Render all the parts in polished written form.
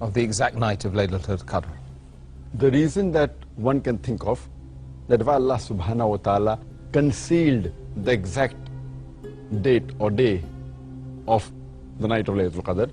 Of the exact night of Laylatul Qadr. The reason that one can think of that why Allah subhanahu wa ta'ala concealed the exact date or day of the night of Laylatul Qadr.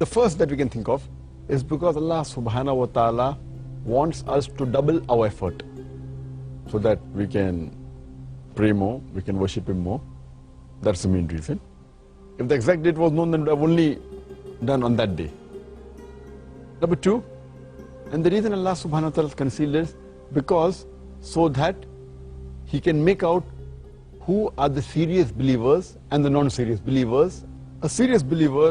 The first that we can think of is because Allah subhanahu wa ta'ala wants us to double our effort so that we can pray more, we can worship Him more. That's the main reason. If the exact date was known, then we have only done on that day. Number two, and the reason Allah subhanahu wa ta'ala concealed is because so that He can make out who are the serious believers and the non-serious believers. A serious believer.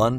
1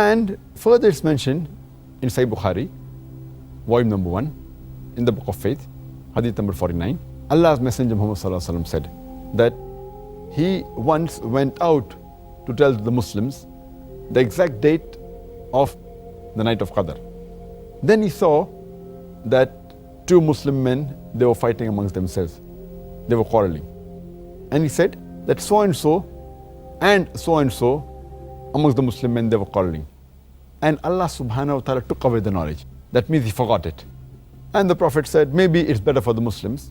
And further it's mentioned in Sahih Bukhari, volume number 1, in the book of faith, hadith number 49. Allah's Messenger Muhammad sallallahu alaihi wasallam said that he once went out to tell the Muslims the exact date of the night of Qadr. Then he saw that two Muslim men, they were fighting amongst themselves. They were quarreling. And he said that so and so amongst the Muslim men, they were quarreling. And Allah subhanahu wa ta'ala took away the knowledge. That means he forgot it. And the Prophet said, maybe it's better for the Muslims.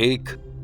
1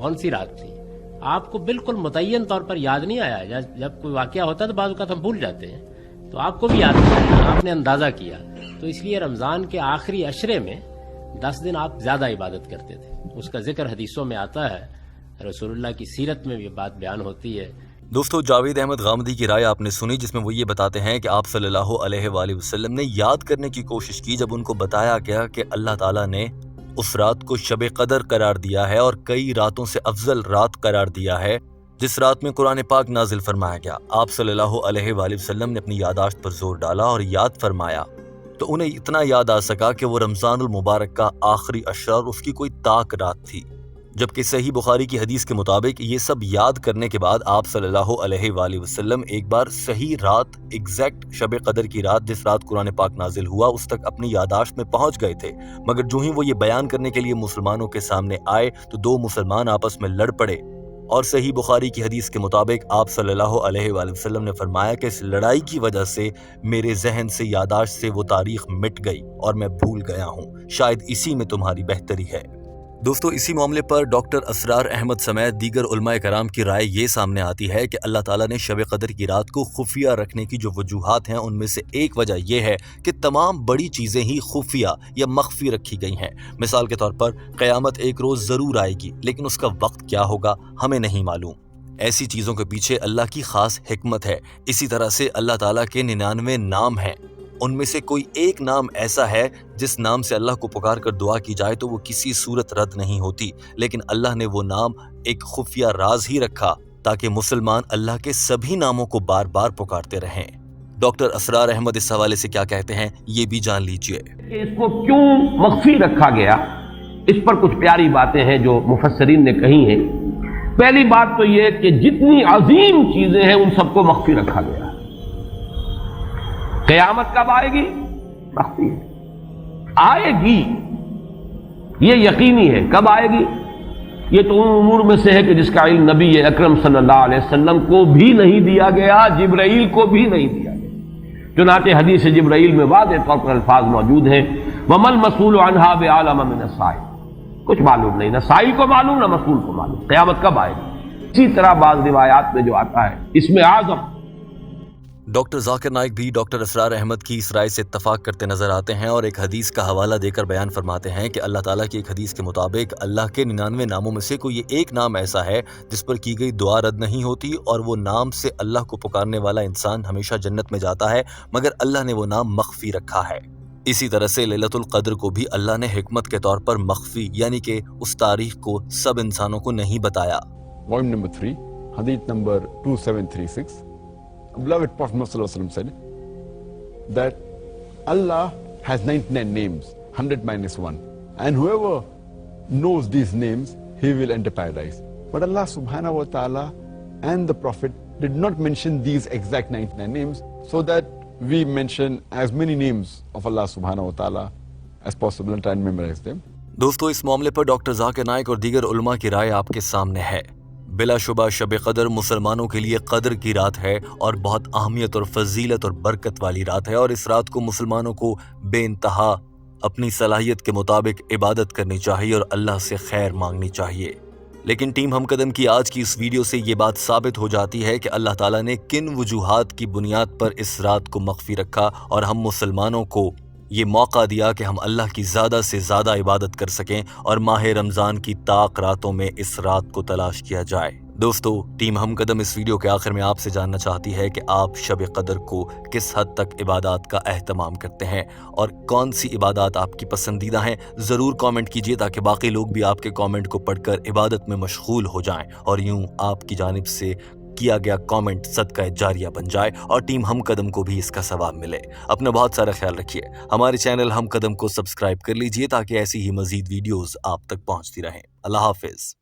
کون سی رات تھی، آپ کو بالکل متعین طور پر یاد نہیں آیا. جب کوئی واقعہ ہوتا ہے تو بعض اوقات ہم بھول جاتے ہیں، تو آپ کو بھی یاد نہیں آیا، آپ نے اندازہ کیا. تو اس لیے رمضان کے آخری عشرے میں 10 دن آپ زیادہ عبادت کرتے تھے. اس کا ذکر حدیثوں میں آتا ہے، رسول اللہ کی سیرت میں بھی یہ بات بیان ہوتی ہے. دوستو، جاوید احمد غامدی کی رائے آپ نے سنی، جس میں وہ یہ بتاتے ہیں کہ آپ صلی اللہ علیہ وآلہ وسلم نے یاد کرنے کی کوشش کی جب ان کو بتایا گیا کہ اللہ تعالیٰ نے اس رات کو شب قدر قرار دیا ہے اور کئی راتوں سے افضل رات قرار دیا ہے جس رات میں قرآن پاک نازل فرمایا گیا. آپ صلی اللہ علیہ وآلہ وسلم نے اپنی یادداشت پر زور ڈالا اور یاد فرمایا تو انہیں اتنا یاد آ سکا کہ وہ رمضان المبارک کا آخری عشرہ اور اس کی کوئی طاق رات تھی. جبکہ صحیح بخاری کی حدیث کے مطابق یہ سب یاد کرنے کے بعد آپ صلی اللہ علیہ وآلہ وسلم ایک بار صحیح رات، ایگزیکٹ شب قدر کی رات جس رات قرآن پاک نازل ہوا، اس تک اپنی یادداشت میں پہنچ گئے تھے. مگر جو ہی وہ یہ بیان کرنے کے لیے مسلمانوں کے سامنے آئے تو دو مسلمان آپس میں لڑ پڑے، اور صحیح بخاری کی حدیث کے مطابق آپ صلی اللہ علیہ وآلہ وسلم نے فرمایا کہ اس لڑائی کی وجہ سے میرے ذہن سے، یادداشت سے وہ تاریخ مٹ گئی اور میں بھول گیا ہوں، شاید اسی میں تمہاری بہتری ہے. دوستو، اسی معاملے پر ڈاکٹر اسرار احمد سمیت دیگر علماء کرام کی رائے یہ سامنے آتی ہے کہ اللہ تعالیٰ نے شب قدر کی رات کو خفیہ رکھنے کی جو وجوہات ہیں ان میں سے ایک وجہ یہ ہے کہ تمام بڑی چیزیں ہی خفیہ یا مخفی رکھی گئی ہیں. مثال کے طور پر قیامت ایک روز ضرور آئے گی، لیکن اس کا وقت کیا ہوگا ہمیں نہیں معلوم. ایسی چیزوں کے پیچھے اللہ کی خاص حکمت ہے. اسی طرح سے اللہ تعالیٰ کے 99 نام ہیں، ان میں سے کوئی ایک نام ایسا ہے جس نام سے اللہ کو پکار کر دعا کی جائے تو وہ کسی صورت رد نہیں ہوتی، لیکن اللہ نے وہ نام ایک خفیہ راز ہی رکھا تاکہ مسلمان اللہ کے سبھی ناموں کو بار بار پکارتے رہیں. ڈاکٹر اسرار احمد اس حوالے سے کیا کہتے ہیں یہ بھی جان لیجئے. اس کو کیوں مخفی رکھا گیا، اس پر کچھ پیاری باتیں ہیں جو مفسرین نے کہی ہیں. پہلی بات تو یہ کہ جتنی عظیم چیزیں ہیں ان سب کو مخفی رکھا گیا. قیامت کب آئے گی؟ مخفی ہے. آئے گی یہ یقینی ہے. کب آئے گی؟ یہ تو ان امور میں سے ہے کہ جس کا علم نبی اکرم صلی اللہ علیہ وسلم کو بھی نہیں دیا گیا، جبرائیل کو بھی نہیں دیا گیا. چنانچہ حدیث جبرائیل میں واضح طور پر الفاظ موجود ہیں، وَمَا الْمَسْئُولُ عَنْهَا بِأَعْلَمَ مِنَ السَّائِلِ. کچھ معلوم نہیں، نہ سائل کو معلوم نہ مسئول کو معلوم قیامت کب آئے گی. اسی طرح بعض روایات میں جو آتا ہے اس میں اعظم. ڈاکٹر ذاکر نائک بھی ڈاکٹر اسرار احمد کی اس رائے سے اتفاق کرتے نظر آتے ہیں اور ایک حدیث کا حوالہ دے کر بیان فرماتے ہیں کہ اللہ تعالیٰ کی ایک حدیث کے مطابق اللہ کے 99 ناموں میں سے کوئی ایک نام ایسا ہے جس پر کی گئی دعا رد نہیں ہوتی، اور وہ نام سے اللہ کو پکارنے والا انسان ہمیشہ جنت میں جاتا ہے، مگر اللہ نے وہ نام مخفی رکھا ہے. اسی طرح سے لیلۃ القدر کو بھی اللہ نے حکمت کے طور پر مخفی، یعنی کہ اس تاریخ کو سب انسانوں کو نہیں بتایا. Volume number 3, Hadith number 2736. Beloved Prophet Muhammad said that Allah has 99 names, 100 minus 1, and whoever knows these names, he will enter paradise. But Allah subhanahu wa ta'ala and the Prophet did not mention these exact 99 names, so that we mention as many names of Allah subhanahu wa ta'ala as possible and try and memorize them. دوستو، اس معاملے پر doctor Zakir Naik اور دیگر علماء کی رائے آپ کے سامنے ہے. بلا شبہ شب قدر مسلمانوں کے لیے قدر کی رات ہے اور بہت اہمیت اور فضیلت اور برکت والی رات ہے، اور اس رات کو مسلمانوں کو بے انتہا اپنی صلاحیت کے مطابق عبادت کرنی چاہیے اور اللہ سے خیر مانگنی چاہیے. لیکن ٹیم ہم قدم کی آج کی اس ویڈیو سے یہ بات ثابت ہو جاتی ہے کہ اللہ تعالیٰ نے کن وجوہات کی بنیاد پر اس رات کو مخفی رکھا اور ہم مسلمانوں کو یہ موقع دیا کہ ہم اللہ کی زیادہ سے زیادہ عبادت کر سکیں اور ماہ رمضان کی طاق راتوں میں اس رات کو تلاش کیا جائے. دوستو، ٹیم ہم قدم اس ویڈیو کے آخر میں آپ سے جاننا چاہتی ہے کہ آپ شب قدر کو کس حد تک عبادات کا اہتمام کرتے ہیں اور کون سی عبادات آپ کی پسندیدہ ہیں. ضرور کامنٹ کیجیے تاکہ باقی لوگ بھی آپ کے کامنٹ کو پڑھ کر عبادت میں مشغول ہو جائیں اور یوں آپ کی جانب سے کیا گیا کامنٹ صدقہ جاریہ بن جائے اور ٹیم ہم قدم کو بھی اس کا ثواب ملے. اپنا بہت سارا خیال رکھیے. ہمارے چینل ہم قدم کو سبسکرائب کر لیجئے تاکہ ایسی ہی مزید ویڈیوز آپ تک پہنچتی رہیں. اللہ حافظ.